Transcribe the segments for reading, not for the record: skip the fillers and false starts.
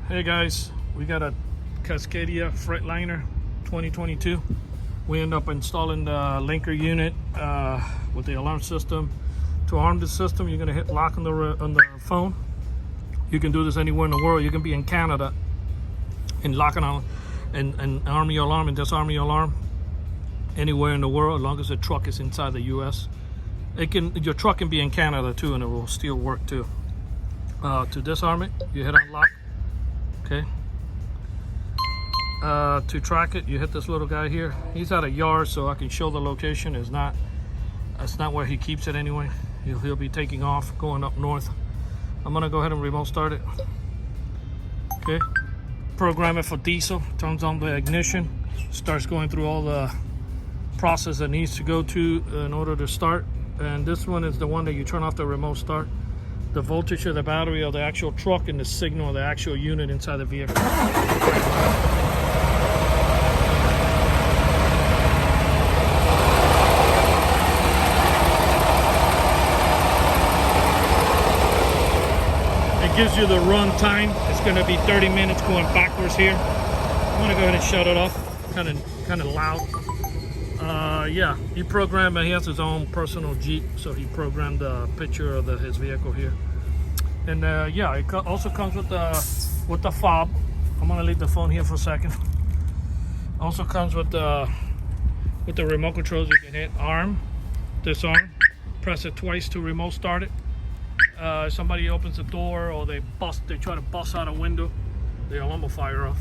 Hey guys, we got a Cascadia Freightliner 2022. We end up installing the linker unit with the alarm system. To arm the system, you're gonna hit lock on the phone. You can do this anywhere in the world. You can be in Canada and lock it on and arm your alarm and disarm your alarm anywhere in the world, as long as the truck is inside the US. Your truck can be in Canada too, and it will still work too. To disarm it, you hit unlock. Okay. To track it, you hit this little guy here. He's at a yard, so I can show the location. That's not where he keeps it anyway. He'll be taking off, going up north. I'm gonna go ahead and remote start it. Okay. Program it for diesel. Turns on the ignition. Starts going through all the process that needs to go to in order to start. And this one is the one that you turn off the remote start. The voltage of the battery of the actual truck and the signal of the actual unit inside the vehicle. It gives you the run time. It's going to be 30 minutes going backwards here. I'm going to go ahead and shut it off. Kind of loud. Yeah, he programmed it. He has his own personal Jeep, so he programmed the picture of his vehicle here. And yeah, it also comes with the fob. I'm gonna leave the phone here for a second. Also comes with the remote controls. You can hit arm, disarm, press it twice to remote start it. If somebody opens the door or they try to bust out a window, the alarm will fire off.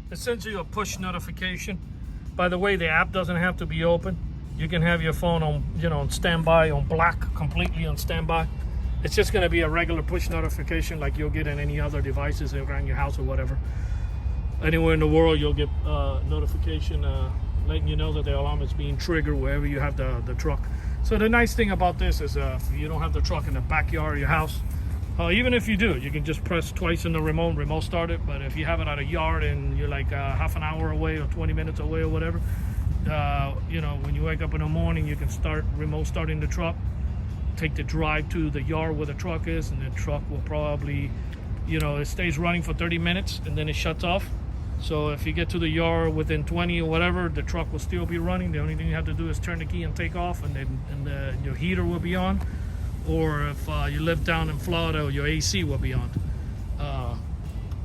It sends you a push notification. By the way, the app doesn't have to be open. You can have your phone on, on standby, on black, completely on standby. It's just going to be a regular push notification like you'll get in any other devices around your house or whatever. Anywhere in the world, you'll get notification letting you know that the alarm is being triggered wherever you have the truck. So the nice thing about this is if you don't have the truck in the backyard of your house, even if you do, you can just press twice in the remote start it. But if you have it at a yard and you're like half an hour away or 20 minutes away or whatever, when you wake up in the morning, you can start remote starting the truck, take the drive to the yard where the truck is, and the truck will probably, it stays running for 30 minutes and then it shuts off. So if you get to the yard within 20 or whatever, the truck will still be running. The only thing you have to do is turn the key and take off, and your heater will be on. Or if you live down in Florida, your AC will be on.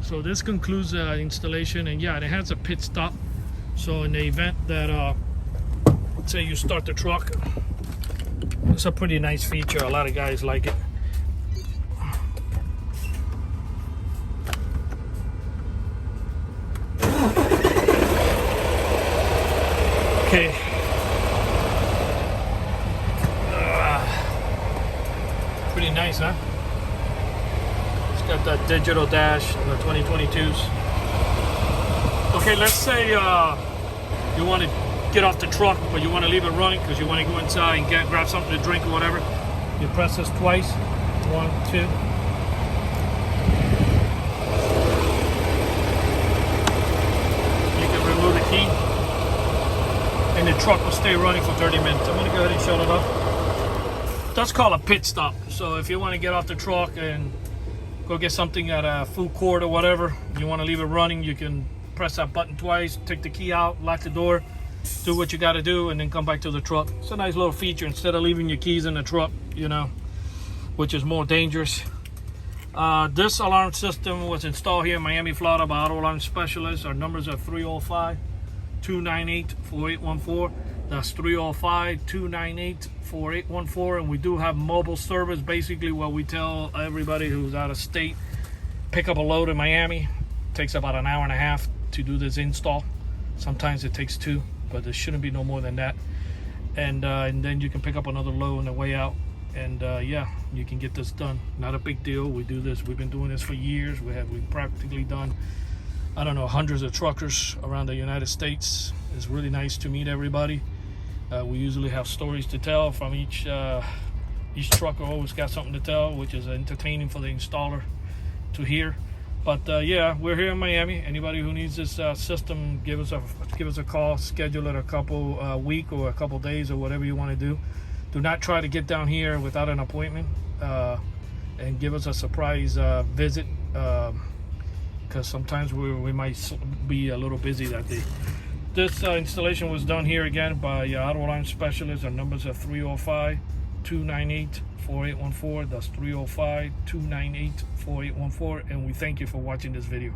So this concludes the installation, and yeah, it has a pit stop. So in the event that, let's say you start the truck, it's a pretty nice feature. A lot of guys like it. Okay. Pretty nice, huh? It's got that digital dash on the 2022s. Okay, let's say you want to get off the truck, but you want to leave it running because you want to go inside and grab something to drink or whatever. You press this twice. 1, 2. You can remove the key, and the truck will stay running for 30 minutes. I'm going to go ahead and shut it off. That's called a pit stop. So if you want to get off the truck and go get something at a food court or whatever, you want to leave it running, you can press that button twice, take the key out, lock the door, do what you got to do, and then come back to the truck. It's a nice little feature instead of leaving your keys in the truck, which is more dangerous. This alarm system was installed here in Miami, Florida by Auto Alarm Specialists. Our numbers are 305-298-4814. That's 305-298-4814, and we do have mobile service, basically where we tell everybody who's out of state, pick up a load in Miami. It takes about an hour and a half to do this install. Sometimes it takes 2, but there shouldn't be no more than that. And then you can pick up another load on the way out, and yeah, you can get this done. Not a big deal. We do this. We've been doing this for years. We've practically done, I don't know, hundreds of truckers around the United States. It's really nice to meet everybody. We usually have stories to tell from each trucker. Always got something to tell, which is entertaining for the installer to hear. But yeah, we're here in Miami. Anybody who needs this system, give us a call. Schedule it a couple week or a couple days or whatever you want to do. Do not try to get down here without an appointment, and give us a surprise visit, because sometimes we might be a little busy that day. This installation was done here again by Auto Alarm Specialist. Our numbers are 305-298-4814. That's 305-298-4814. And we thank you for watching this video.